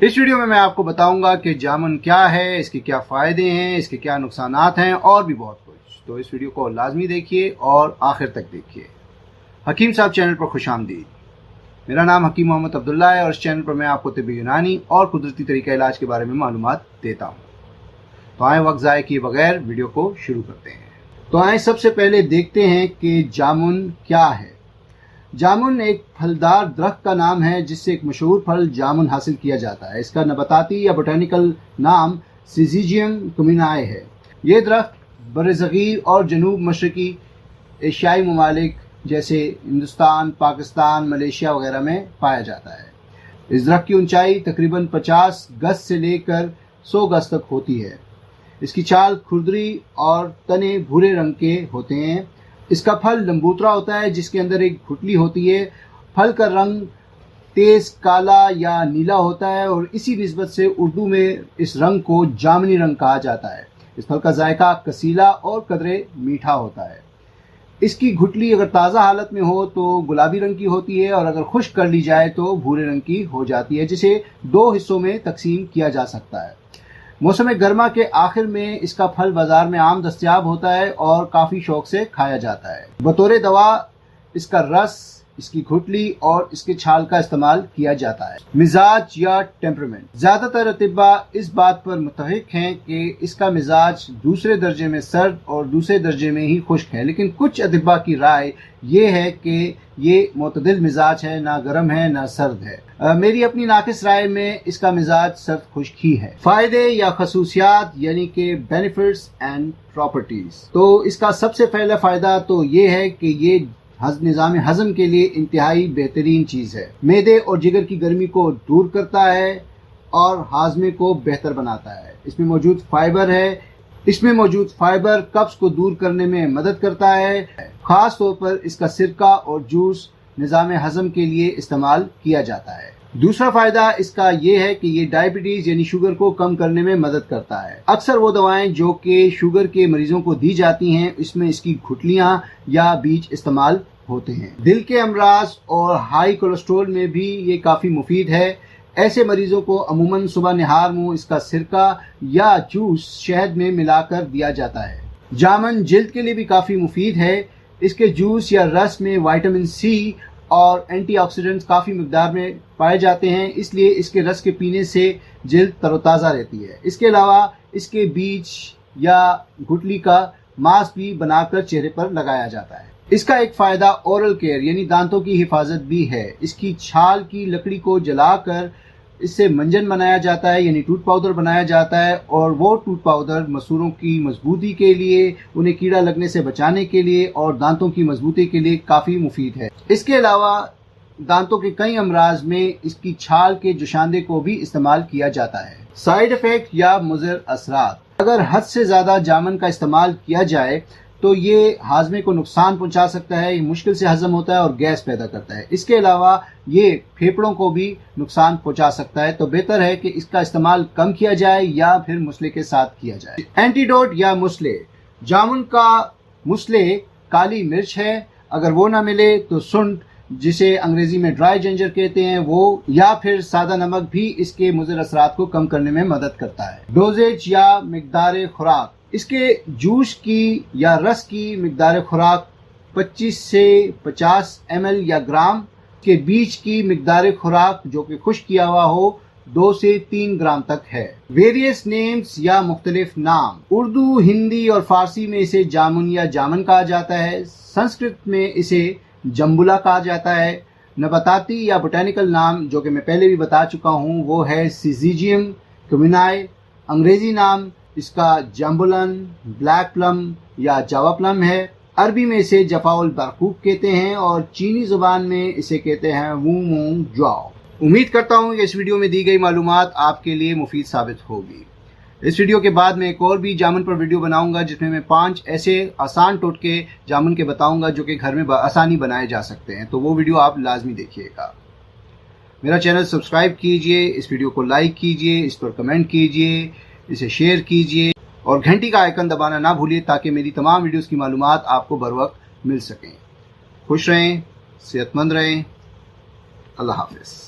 اس video میں میں آپ کو بتاؤں گا کہ جامن کیا ہے، اس کے کیا فائدے ہیں، اس کے کیا نقصانات ہیں اور بھی بہت کچھ. تو اس ویڈیو کو لازمی دیکھیے اور آخر تک دیکھیے. حکیم صاحب چینل پر خوش آمدید. میرا نام حکیم محمد عبداللہ ہے اور اس چینل پر میں آپ کو طبی یونانی اور قدرتی طریقہ علاج کے بارے میں معلومات دیتا ہوں. تو آئیں وقت ضائع کیے بغیر ویڈیو کو شروع کرتے ہیں. تو آئیں سب سے پہلے دیکھتے ہیں کہ جامن کیا ہے. جامن ایک پھلدار درخت کا نام ہے جس سے ایک مشہور پھل جامن حاصل کیا جاتا ہے. اس کا نباتاتی یا بوٹینیکل نام سیزیجیم کمینائے ہے. یہ درخت برصغیر اور جنوب مشرقی ایشیائی ممالک جیسے ہندوستان، پاکستان، ملیشیا وغیرہ میں پایا جاتا ہے. اس درخت کی اونچائی تقریباً 50 گز سے لے کر 100 گز تک ہوتی ہے. اس کی چھال کھردری اور تنے بھورے رنگ کے ہوتے ہیں. اس کا پھل لمبوترا ہوتا ہے جس کے اندر ایک گھٹلی ہوتی ہے. پھل کا رنگ تیز کالا یا نیلا ہوتا ہے اور اسی نسبت سے اردو میں اس رنگ کو جامنی رنگ کہا جاتا ہے. اس پھل کا ذائقہ کسیلا اور قدرے میٹھا ہوتا ہے. اس کی گھٹلی اگر تازہ حالت میں ہو تو گلابی رنگ کی ہوتی ہے اور اگر خشک کر لی جائے تو بھورے رنگ کی ہو جاتی ہے، جسے 2 حصوں میں تقسیم کیا جا سکتا ہے. موسم گرما کے آخر میں اس کا پھل بازار میں عام دستیاب ہوتا ہے اور کافی شوق سے کھایا جاتا ہے. بطور دوا اس کا رس، اس کی گھٹلی اور اس کے چھال کا استعمال کیا جاتا ہے. مزاج یا ٹیمپرمنٹ. زیادہ تر اطباء اس بات پر متفق ہیں کہ اس کا مزاج دوسرے درجے میں سرد اور دوسرے درجے میں ہی خشک ہے، لیکن کچھ اطباء کی رائے یہ ہے کہ یہ معتدل مزاج ہے، نہ گرم ہے نہ سرد ہے. میری اپنی ناقص رائے میں اس کا مزاج سرد خشک ہی ہے. فائدے یا خصوصیات یعنی کہ بینیفٹس اینڈ پراپرٹیز. تو اس کا سب سے پہلا فائدہ تو یہ ہے کہ یہ نظام ہضم کے لیے انتہائی بہترین چیز ہے. معدے اور جگر کی گرمی کو دور کرتا ہے اور ہاضمے کو بہتر بناتا ہے. اس میں موجود فائبر قبض کو دور کرنے میں مدد کرتا ہے. خاص طور پر اس کا سرکہ اور جوس نظام ہضم کے لیے استعمال کیا جاتا ہے. دوسرا فائدہ اس کا یہ ہے کہ یہ ڈائبٹیز یعنی شوگر کو کم کرنے میں مدد کرتا ہے. اکثر وہ دوائیں جو کہ شوگر کے مریضوں کو دی جاتی ہیں اس میں اس کی گھٹلیاں یا بیج استعمال ہوتے ہیں. دل کے امراض اور ہائی کولیسٹرول میں بھی یہ کافی مفید ہے. ایسے مریضوں کو عموماً صبح نہار منہ اس کا سرکہ یا جوس شہد میں ملا کر دیا جاتا ہے. جامن جلد کے لیے بھی کافی مفید ہے. اس کے جوس یا رس میں وٹامن سی اور اینٹی آکسیڈنٹس کافی مقدار میں پائے جاتے ہیں، اس لیے اس کے رس کے پینے سے جلد تر و تازہ رہتی ہے. اس کے علاوہ اس کے بیج یا گھٹلی کا ماسک بھی بنا کر چہرے پر لگایا جاتا ہے. اس کا ایک فائدہ اورل کیئر یعنی دانتوں کی حفاظت بھی ہے. اس کی چھال کی لکڑی کو جلا کر اس سے منجن بنایا جاتا ہے یعنی ٹوتھ پاؤڈر بنایا جاتا ہے، اور وہ ٹوتھ پاؤڈر مسوروں کی مضبوطی کے لیے، انہیں کیڑا لگنے سے بچانے کے لیے اور دانتوں کی مضبوطی کے لیے کافی مفید ہے. اس کے علاوہ دانتوں کے کئی امراض میں اس کی چھال کے جوشاندے کو بھی استعمال کیا جاتا ہے. سائیڈ افیکٹ یا مضر اثرات. اگر حد سے زیادہ جامن کا استعمال کیا جائے تو یہ ہاضمے کو نقصان پہنچا سکتا ہے، یہ مشکل سے ہضم ہوتا ہے اور گیس پیدا کرتا ہے. اس کے علاوہ یہ پھیپھڑوں کو بھی نقصان پہنچا سکتا ہے. تو بہتر ہے کہ اس کا استعمال کم کیا جائے یا پھر مسئلے کے ساتھ کیا جائے. اینٹیڈوٹ یا مسئلے. جامن کا مسئلے کالی مرچ ہے. اگر وہ نہ ملے تو سنٹ، جسے انگریزی میں ڈرائی جنجر کہتے ہیں، وہ یا پھر سادہ نمک بھی اس کے مضر اثرات کو کم کرنے میں مدد کرتا ہے. ڈوزیج یا مقدار خوراک. اس کے جوس کی یا رس کی مقدار خوراک 25 سے 50 ml یا گرام. کے بیج کی مقدار خوراک جو کہ خشک کیا ہوا ہو 2 سے 3 گرام تک ہے. ویریس نیمز یا مختلف نام. اردو، ہندی اور فارسی میں اسے جامن یا جامن کہا جاتا ہے. سنسکرت میں اسے جمبولا کہا جاتا ہے. نباتاتی یا بوٹینیکل نام جو کہ میں پہلے بھی بتا چکا ہوں وہ ہے سیزیجیم کمینائے. انگریزی نام اس کا جامبولن، بلیک پلم یا جاوا پلم ہے. عربی میں اسے جفاء البرقوق کہتے ہیں اور چینی زبان میں اسے کہتے ہیں وو مونگ جاؤ. امید کرتا ہوں کہ اس ویڈیو میں دی گئی معلومات آپ کے لیے مفید ثابت ہوگی. اس ویڈیو کے بعد میں ایک اور بھی جامن پر ویڈیو بناؤں گا جس میں 5 ایسے آسان ٹوٹکے جامن کے بتاؤں گا جو کہ گھر میں بآسانی بنائے جا سکتے ہیں. تو وہ ویڈیو آپ لازمی دیکھیے گا. میرا چینل سبسکرائب کیجئے، اس ویڈیو کو لائک کیجئے، اس پر کمنٹ کیجئے، اسے شیئر کیجئے اور گھنٹی کا آئیکن دبانا نہ بھولیے تاکہ میری تمام ویڈیوز کی معلومات آپ کو بروقت مل سکیں. خوش رہیں، صحت مند رہیں. اللہ حافظ.